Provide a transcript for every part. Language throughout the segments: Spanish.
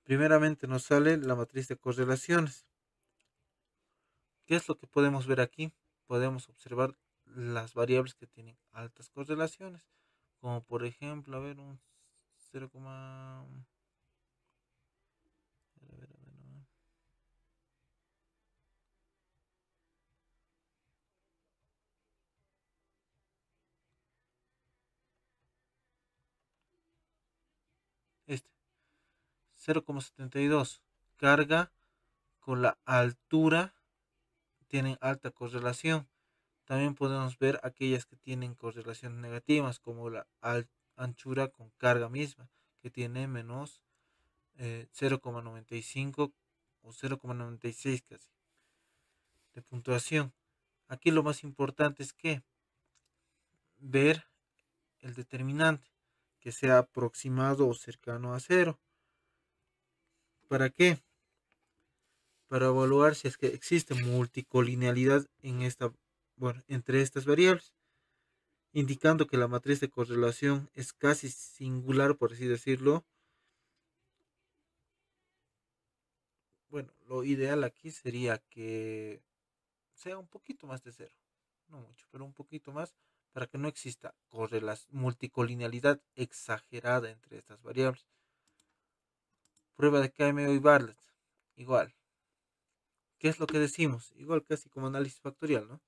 Primeramente nos sale la matriz de correlaciones. ¿Qué es lo que podemos ver aquí? Podemos observar las variables que tienen altas correlaciones, como por ejemplo, a ver, un 0, a ver, este 0,72 carga con la altura tienen alta correlación. También podemos ver aquellas que tienen correlaciones negativas, como la anchura con carga misma, que tiene menos 0,95 o 0,96 casi de puntuación. Aquí lo más importante es que ver el determinante, que sea aproximado o cercano a cero. ¿Para qué? Para evaluar si es que existe multicolinealidad en bueno, entre estas variables, indicando que la matriz de correlación es casi singular, por así decirlo. Bueno, lo ideal aquí sería que sea un poquito más de cero, no mucho, pero un poquito más, para que no exista multicolinealidad exagerada entre estas variables. Prueba de KMO y Bartlett, igual. ¿Qué es lo que decimos? Igual casi como análisis factorial, ¿no?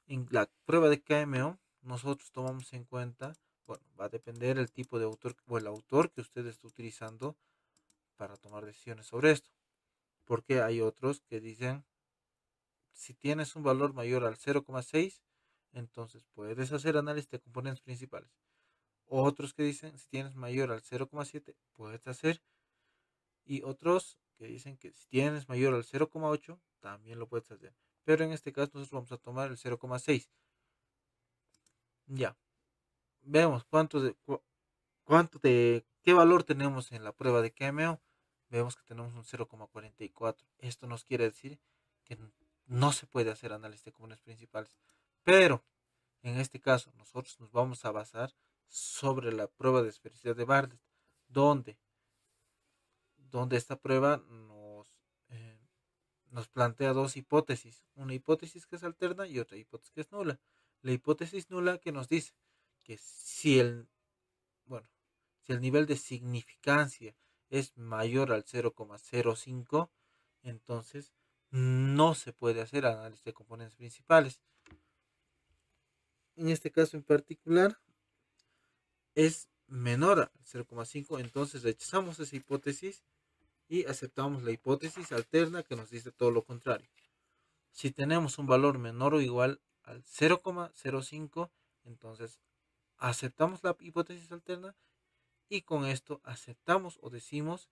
En la prueba de KMO, nosotros tomamos en cuenta, bueno, va a depender el tipo de autor o el autor que usted esté utilizando para tomar decisiones sobre esto. Porque hay otros que dicen, si tienes un valor mayor al 0,6, entonces puedes hacer análisis de componentes principales. Otros que dicen, si tienes mayor al 0,7, puedes hacer. Y otros que dicen que si tienes mayor al 0,8, también lo puedes hacer. Pero en este caso nosotros vamos a tomar el 0,6. Ya, vemos qué valor tenemos en la prueba de KMO. Vemos que tenemos un 0,44. Esto nos quiere decir que no se puede hacer análisis de componentes principales. Pero en este caso nosotros nos vamos a basar sobre la prueba de esfericidad de Bartlett, donde, donde esta prueba nos plantea dos hipótesis. Una hipótesis que es alterna y otra hipótesis que es nula. La hipótesis nula que nos dice que bueno, si el nivel de significancia es mayor al 0,05, entonces no se puede hacer análisis de componentes principales. En este caso en particular es menor al 0,5, entonces rechazamos esa hipótesis y aceptamos la hipótesis alterna que nos dice todo lo contrario. Si tenemos un valor menor o igual al 0,05, entonces aceptamos la hipótesis alterna y con esto aceptamos o decimos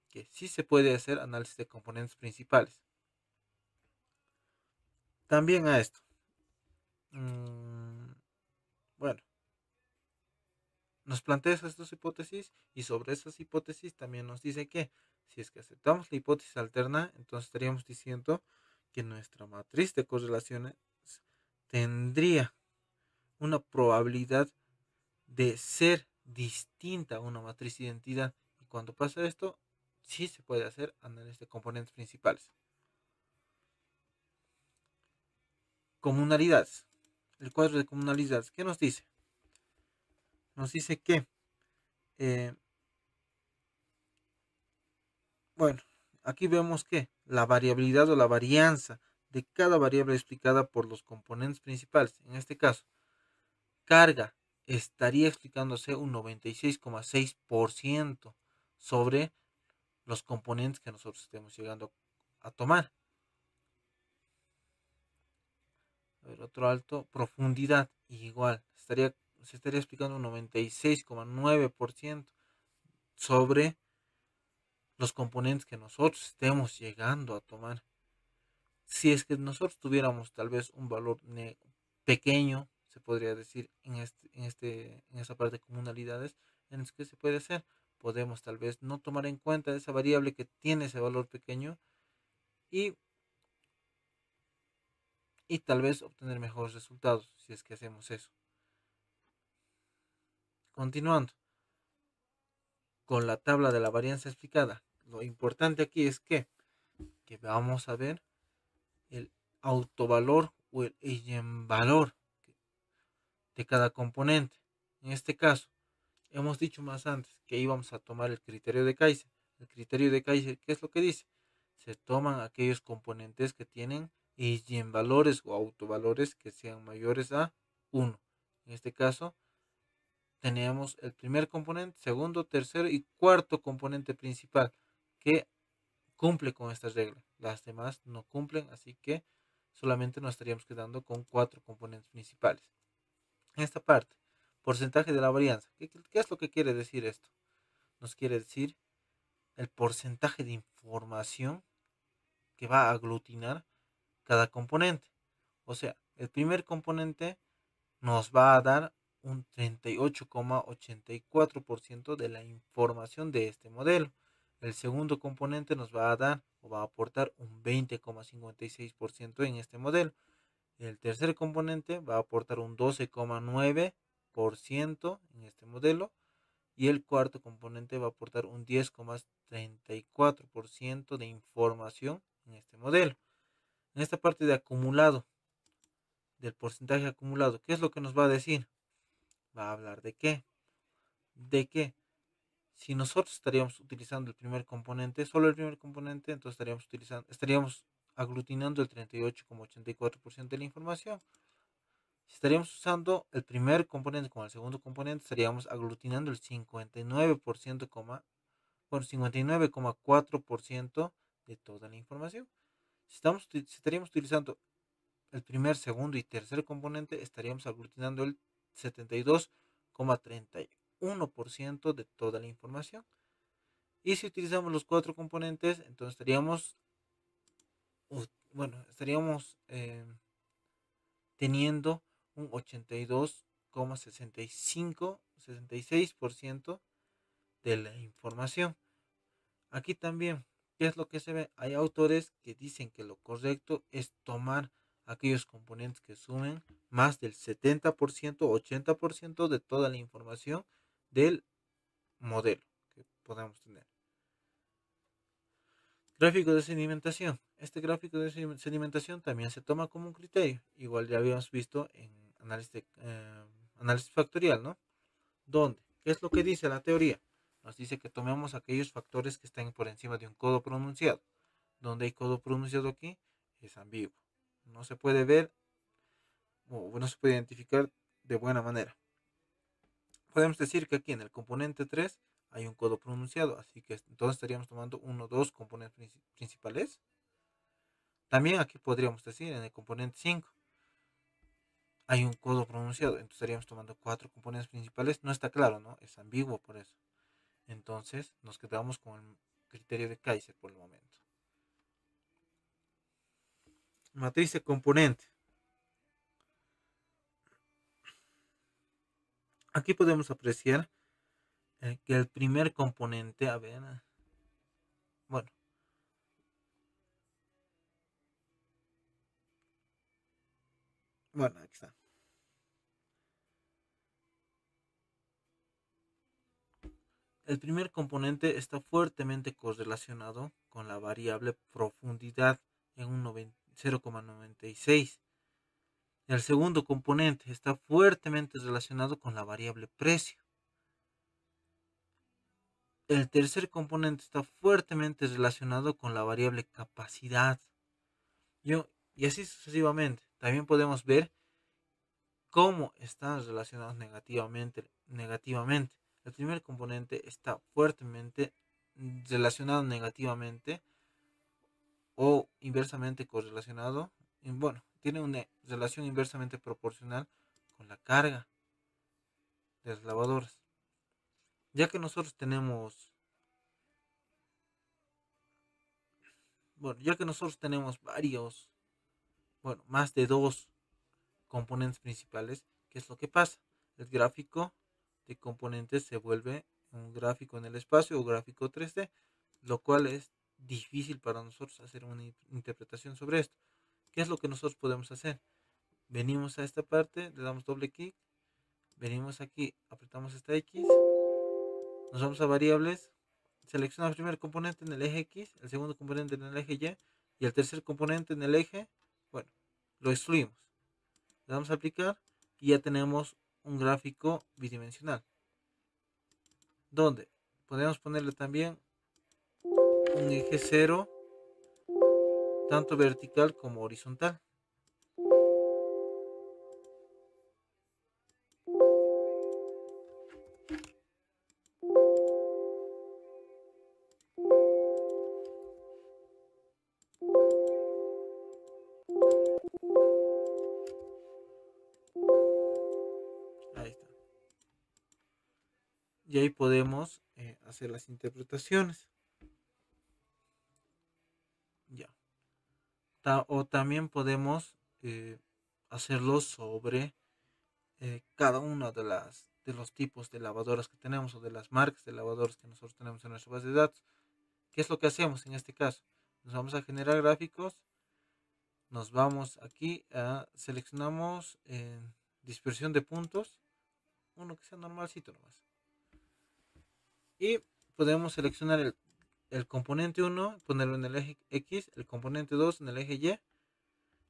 que sí se puede hacer análisis de componentes principales. También a esto. Bueno, nos plantea esas dos hipótesis y sobre esas hipótesis también nos dice que si es que aceptamos la hipótesis alterna, entonces estaríamos diciendo que nuestra matriz de correlaciones tendría una probabilidad de ser distinta a una matriz de identidad. Y cuando pasa esto, sí se puede hacer análisis de componentes principales. Comunalidades. El cuadro de comunalidades. ¿Qué nos dice? Nos dice que, eh, bueno, aquí vemos que la variabilidad o la varianza de cada variable explicada por los componentes principales, en este caso, carga, estaría explicándose un 96,6% sobre los componentes que nosotros estemos llegando a tomar. A ver, otro alto, profundidad, igual, se estaría explicando un 96,9% sobre los componentes que nosotros estemos llegando a tomar. Si es que nosotros tuviéramos tal vez un valor pequeño, se podría decir, en esa parte de comunalidades, en el que se puede hacer, podemos tal vez no tomar en cuenta esa variable que tiene ese valor pequeño y, y tal vez obtener mejores resultados si es que hacemos eso. Continuando, con la tabla de la varianza explicada. Lo importante aquí es que vamos a ver el autovalor o el eigenvalor de cada componente. En este caso, hemos dicho más antes que íbamos a tomar el criterio de Kaiser. El criterio de Kaiser, ¿qué es lo que dice? Se toman aquellos componentes que tienen eigenvalores o autovalores que sean mayores a 1. En este caso, tenemos el primer componente, segundo, tercero y cuarto componente principal que cumple con esta regla. Las demás no cumplen, así que solamente nos estaríamos quedando con cuatro componentes principales. En esta parte, porcentaje de la varianza. ¿Qué es lo que quiere decir esto? Nos quiere decir el porcentaje de información que va a aglutinar cada componente. O sea, el primer componente nos va a dar un 38,84% de la información de este modelo. El segundo componente nos va a dar o va a aportar un 20,56% en este modelo. El tercer componente va a aportar un 12,9% en este modelo. Y el cuarto componente va a aportar un 10,34% de información en este modelo. En esta parte de acumulado, del porcentaje acumulado, ¿qué es lo que nos va a decir? Va a hablar de qué. De que si nosotros estaríamos utilizando el primer componente, solo el primer componente, entonces estaríamos aglutinando el 38,84% de la información. Si estaríamos usando el primer componente con el segundo componente, estaríamos aglutinando el 59%, bueno, 59,4% de toda la información. Si estaríamos utilizando el primer, segundo y tercer componente, estaríamos aglutinando el 72,31% de toda la información. Y si utilizamos los cuatro componentes, entonces estaríamos teniendo un 82,66% de la información. Aquí también, ¿qué es lo que se ve? Hay autores que dicen que lo correcto es tomar aquellos componentes que sumen más del 70% o 80% de toda la información del modelo que podamos tener. Gráfico de sedimentación. Este gráfico de sedimentación también se toma como un criterio. Igual ya habíamos visto en análisis factorial, ¿no? ¿Dónde? ¿Qué es lo que dice la teoría? Nos dice que tomemos aquellos factores que estén por encima de un codo pronunciado. Donde hay codo pronunciado aquí es ambiguo. No se puede ver o no se puede identificar de buena manera. Podemos decir que aquí en el componente 3 hay un codo pronunciado, así que entonces estaríamos tomando uno o dos componentes principales. También aquí podríamos decir en el componente 5 hay un codo pronunciado, entonces estaríamos tomando cuatro componentes principales. No está claro, ¿no? Es ambiguo por eso. Entonces nos quedamos con el criterio de Kaiser por el momento. Matriz de componente. Aquí podemos apreciar que el primer componente, a ver, bueno, bueno, aquí está. El primer componente está fuertemente correlacionado con la variable profundidad en un 0,96. El segundo componente está fuertemente relacionado con la variable precio. El tercer componente está fuertemente relacionado con la variable capacidad. Y así sucesivamente. También podemos ver cómo están relacionados negativamente. El primer componente está fuertemente relacionado negativamente o inversamente correlacionado. Bueno, tiene una relación inversamente proporcional con la carga de las lavadoras. Ya que nosotros tenemos, varios, bueno, más de dos componentes principales, ¿qué es lo que pasa? El gráfico de componentes se vuelve un gráfico en el espacio o gráfico 3D, lo cual es difícil para nosotros hacer una interpretación sobre esto. ¿Qué es lo que nosotros podemos hacer? Venimos a esta parte, le damos doble clic, venimos aquí, apretamos esta X Nos vamos a variables, selecciona el primer componente en el eje X, el segundo componente en el eje Y y el tercer componente en el eje, bueno, lo excluimos. Le damos a aplicar y ya tenemos un gráfico bidimensional, donde podemos ponerle también un eje 0, tanto vertical como horizontal. Ahí está. Y ahí podemos hacer las interpretaciones. Ya. O también podemos hacerlo sobre cada uno de los tipos de lavadoras que tenemos o de las marcas de lavadoras que nosotros tenemos en nuestra base de datos. ¿Qué es lo que hacemos en este caso? Nos vamos a generar gráficos, nos vamos aquí seleccionamos dispersión de puntos, uno que sea normalcito nomás. Y podemos seleccionar el componente 1, ponerlo en el eje X, el componente 2 en el eje Y.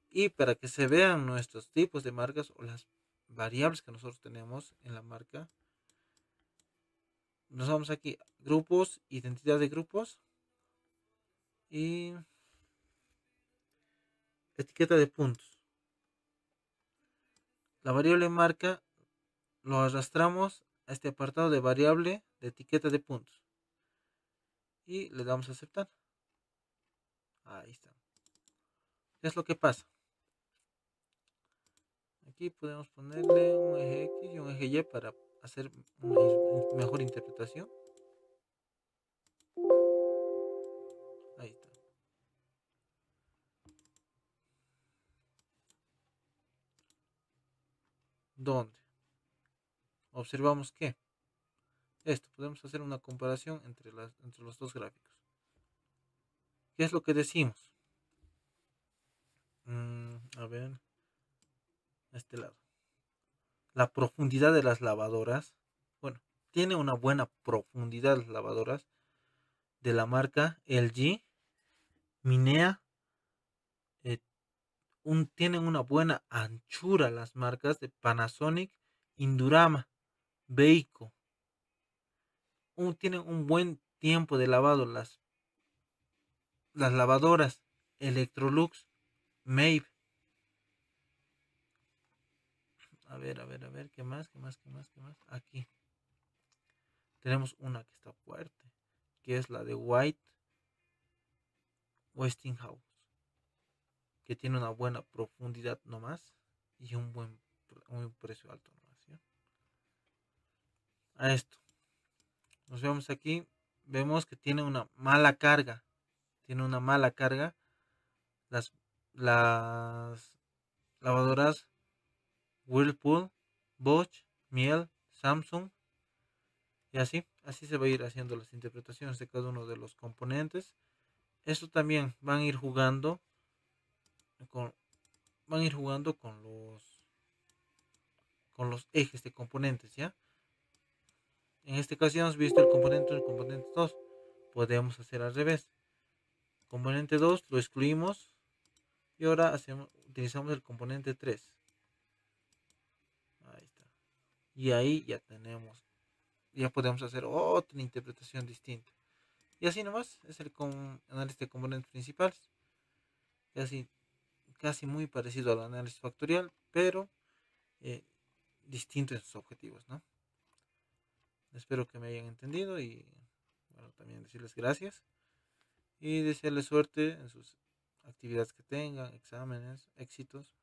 Y para que se vean nuestros tipos de marcas o las variables que nosotros tenemos en la marca, nos vamos aquí, grupos, identidad de grupos y etiqueta de puntos. La variable marca lo arrastramos a este apartado de variable de etiqueta de puntos y le damos a aceptar. Ahí está. ¿Qué es lo que pasa? Aquí podemos ponerle un eje X y un eje Y para hacer una mejor interpretación. Ahí está. ¿Dónde? Observamos que esto, podemos hacer una comparación entre los dos gráficos. ¿Qué es lo que decimos? A ver, a este lado. La profundidad de las lavadoras. Bueno, tiene una buena profundidad las lavadoras de la marca LG, Minea. eh, Tienen una buena anchura las marcas de Panasonic, Indurama, Beico. Tienen un buen tiempo de lavado las lavadoras Electrolux, Maeve. A ver, ¿qué más? Aquí tenemos una que está fuerte, que es la de White Westinghouse, que tiene una buena profundidad nomás y un precio alto nomás, ¿sí? A esto, nos vemos aquí, vemos que tiene una mala carga, las, las lavadoras Whirlpool, Bosch, Miele, Samsung, y así se va a ir haciendo las interpretaciones de cada uno de los componentes. Esto también con, van a ir jugando con los ejes de componentes, ¿ya? En este caso ya hemos visto el componente 1 y el componente 2. Podemos hacer al revés. Componente 2 lo excluimos y ahora utilizamos el componente 3. Ahí está. Y ahí ya podemos hacer otra interpretación distinta. Y así nomás es el análisis de componentes principales. Casi, casi muy parecido al análisis factorial, pero eh, distinto en sus objetivos, ¿no? Espero que me hayan entendido y bueno, también decirles gracias y desearles suerte en sus actividades que tengan, exámenes, éxitos.